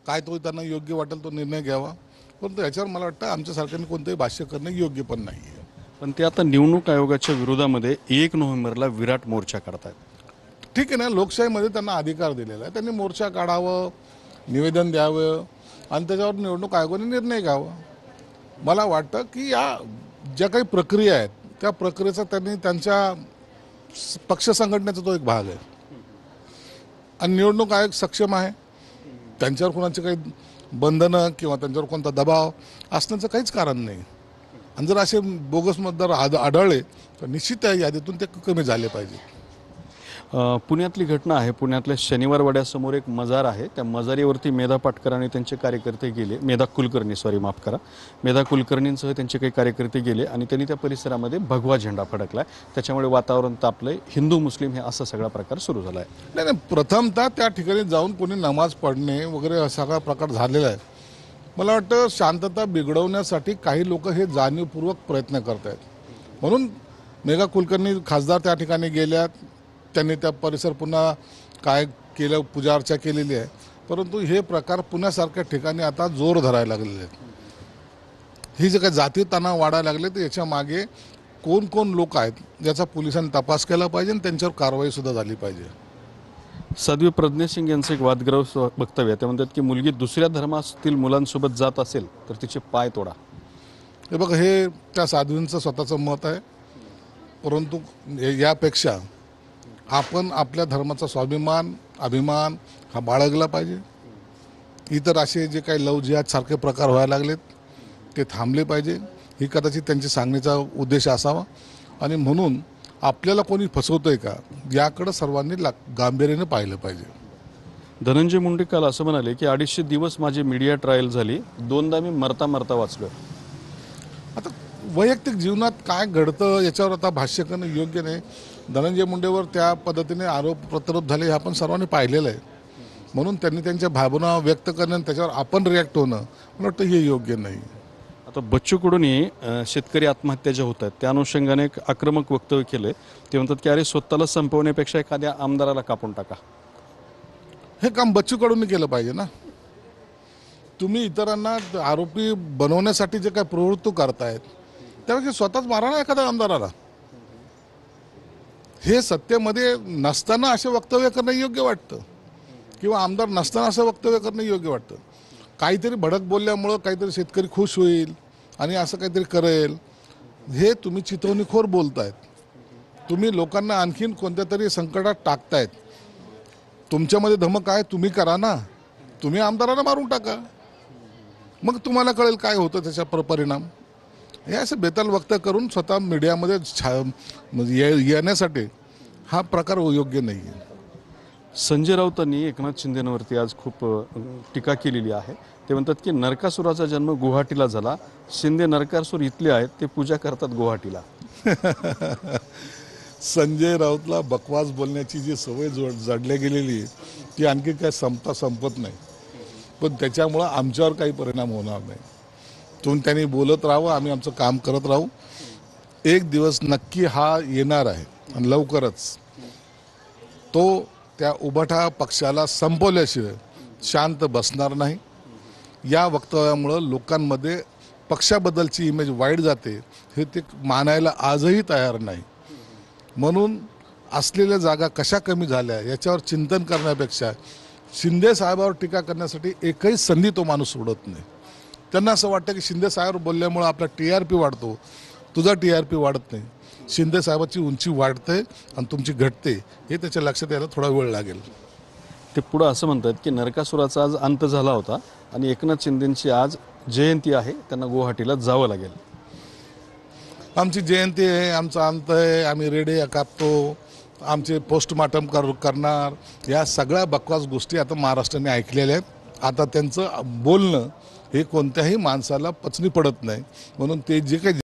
काय तो त्यांना योग्य वाटेल तो निर्णय घ्यावा, परंतु याच्यावर मला वाटतं आमच्यासारख्यांनी कोणतेही भाष्य करणे योग्य पण नाही आहे. पण ते आता निवडणूक आयोगाच्या विरोधामध्ये 1 नोव्हेंबरला विराट मोर्चा काढतात. ठीक आहे ना, लोकशाहीमध्ये त्यांना अधिकार दिलेला आहे, त्यांनी मोर्चा काढावं, निवेदन द्यावं आणि त्याच्यावर निवडणूक आयोगाने निर्णय घ्यावा. मला वाटतं की या ज्या काही प्रक्रिया आहेत त्या प्रक्रियेचा त्यांनी त्यांच्या पक्ष संघटनेचा तो एक भाग आहे आणि निवडणूक आयोग सक्षम आहे. त्यांच्यावर कोणाचे काही बंधनं किंवा त्यांच्यावर कोणता दबाव असण्याचं काहीच कारण नाही. आणि जर असे बोगस मतदार आढळले तर निश्चित त्या यादीतून ते कमी झाले पाहिजे. पुण्यातली घटना आहे. पुण्यातल्या शनिवार वाड्यासमोर एक मजार आहे. त्या मजारीवरती मेधा पाटकर आणि त्यांचे कार्यकर्ते गेले. मेधा कुलकर्णींसह त्यांचे काही कार्यकर्ते गेले आणि त्यांनी त्या परिसरामध्ये भगवा झेंडा फडकला. त्याच्यामुळे वातावरण तापलंय. हिंदू मुस्लिम हे असा सगळा प्रकार सुरू झाला आहे. नाही, प्रथमतः त्या ठिकाणी जाऊन कोणी नमाज पढणे वगैरे हा सगळा प्रकार झालेला आहे. मला वाटतं शांतता बिघडवण्यासाठी काही लोक हे जाणीवपूर्वक प्रयत्न करत आहेत. म्हणून मेधा कुलकर्णी खासदार त्या ठिकाणी गेल्यात, त्यांनी त्या परिसर पुन्हा काय केलं, पूजा अर्चा केलेली आहे. परंतु हे प्रकार पुण्यासारख्या ठिकाणी आता जोर धरायला लागलेले आहेत. ही जे काही जाती तणाव वाढायला लागले तर याच्या मागे कोण कोण लोक आहेत याचा पोलिसांनी तपास केला पाहिजे आणि त्यांच्यावर कारवाईसुद्धा झाली पाहिजे. साध्वी प्रज्ञा सिंग यांचं एक वादग्रस्त वक्तव्य आहे. ते म्हणतात की मुलगी दुसऱ्या धर्मातील मुलांसोबत जात असेल तर तिचे पाय तोडा. हे बघा, हे त्या साध्वींचं स्वतःचं मत आहे, परंतु यापेक्षा आपण आपल्या धर्माचा स्वाभिमान अभिमान हा बाळगला पाहिजे. इतर असे जे काही लव जिहाद सारखे प्रकार व्हायला लागलेत ते थांबले पाहिजे. ही कदाचित त्यांची सांगण्याचा उद्देश असावा आणि म्हणून आपल्याला कोणी फसवतोय का याकडे सर्वांनी गांभीर्याने पाहिलं पाहिजे. धनंजय मुंडे काल असं म्हणाले की 250 दिवस माझी मीडिया ट्रायल झाली, 2दा मी मरता मरता वाचलो. आता वैयक्तिक जीवनात काय घडतं याच्यावर आता भाष्य करणं योग्य नाही. धनंजय मुंडेवर त्या पद्धतीने आरोप प्रत्यारोप झाले हे आपण सर्वांनी पाहिलेलं आहे. म्हणून त्यांनी त्यांच्या भावना व्यक्त करणं आणि त्याच्यावर आपण रिॲक्ट होणं मला वाटतं हे योग्य नाही. आता बच्चू कडूंनी शेतकरी आत्महत्या ज्या होत आहेत त्या अनुषंगाने एक आक्रमक वक्तव्य केलं. ते म्हणतात की अरे स्वतःला संपवण्यापेक्षा एखाद्या आमदाराला कापून टाका. हे काम बच्चू कडूंनी केलं पाहिजे ना. तुम्ही इतरांना आरोपी बनवण्यासाठी जे काय प्रवृत्ती करतायत त्यापेक्षा स्वतःच मारा ना एखाद्या आमदाराला. हे सत्तेमध्ये नसताना असे वक्तव्य करणं योग्य वाटतं किंवा आमदार नसताना असं वक्तव्य करणं योग्य वाटतं. काहीतरी भडक बोलल्यामुळं काहीतरी शेतकरी खुश होईल आणि असं काहीतरी करेल हे तुम्ही चितवणीखोर बोलतायत. तुम्ही लोकांना आणखीन कोणत्या तरी संकटात टाकतायत. तुमच्यामध्ये धमक आहे, तुम्ही करा ना. तुम्ही आमदारांना मारून टाका, मग तुम्हाला कळेल काय होतं त्याचा परिणाम. हे असं बेताल वक्तव्य करून स्वतः मीडियामध्ये येण्यासाठी हा प्रकार योग्य नाही आहे. संजय राऊतांनी एकनाथ शिंदेंवरती आज खूप टीका केलेली आहे. ते म्हणतात की नरकासुराचा जन्म गुवाहाटीला झाला, शिंदे नरकासुर इथले आहेत, ते पूजा करतात गुवाहाटीला. संजय राऊतला बकवास बोलण्याची जी सवय जडल्या गेलेली ती आणखी काय संपत नाही. पण त्याच्यामुळं आमच्यावर काही परिणाम होणार नाही. त्यांनी बोलत राहावं, आम्ही आमचं काम करत राहू. एक दिवस नक्की हा येणार आहे आणि लवकरच तो त्या उभाटा पक्षाला संपवल्याशिवाय शांत बसणार नाही. या वक्तव्यामुळं लोकांमध्ये पक्षाबद्दलची इमेज वाईट जाते हे ते मानायला आजही तयार नाही. म्हणून असलेल्या जागा कशा कमी झाल्या याच्यावर चिंतन करण्यापेक्षा शिंदे साहेबावर टीका करण्यासाठी एकही संधी तो माणूस सोडत नाही. त्यांना असं वाटतं की शिंदे साहेबावर बोलल्यामुळं आपला TRP वाढतो, तुझा TRP वाढत नाही. शिंदे साहेबाची उंची वाढते आणि तुमची घटते हे त्याच्या लक्षात यायला थोडा वेळ लागेल. ते पुढं असं म्हणतात की नरकासुराचा आज अंत झाला होता आणि एकनाथ शिंदेंची आज जयंती आहे, त्यांना गुवाहाटीला जावं लागेल. आमची जयंती आहे, आमचा अंत आहे, आम्ही रेडे कापतो, आमचे पोस्टमार्टम करणार, या सगळ्या बकवास गोष्टी आता महाराष्ट्राने ऐकलेल्या आहेत. आता त्यांचं बोलणं हे कोणत्याही माणसाला पचनी पडत नाही. म्हणून ते जे काही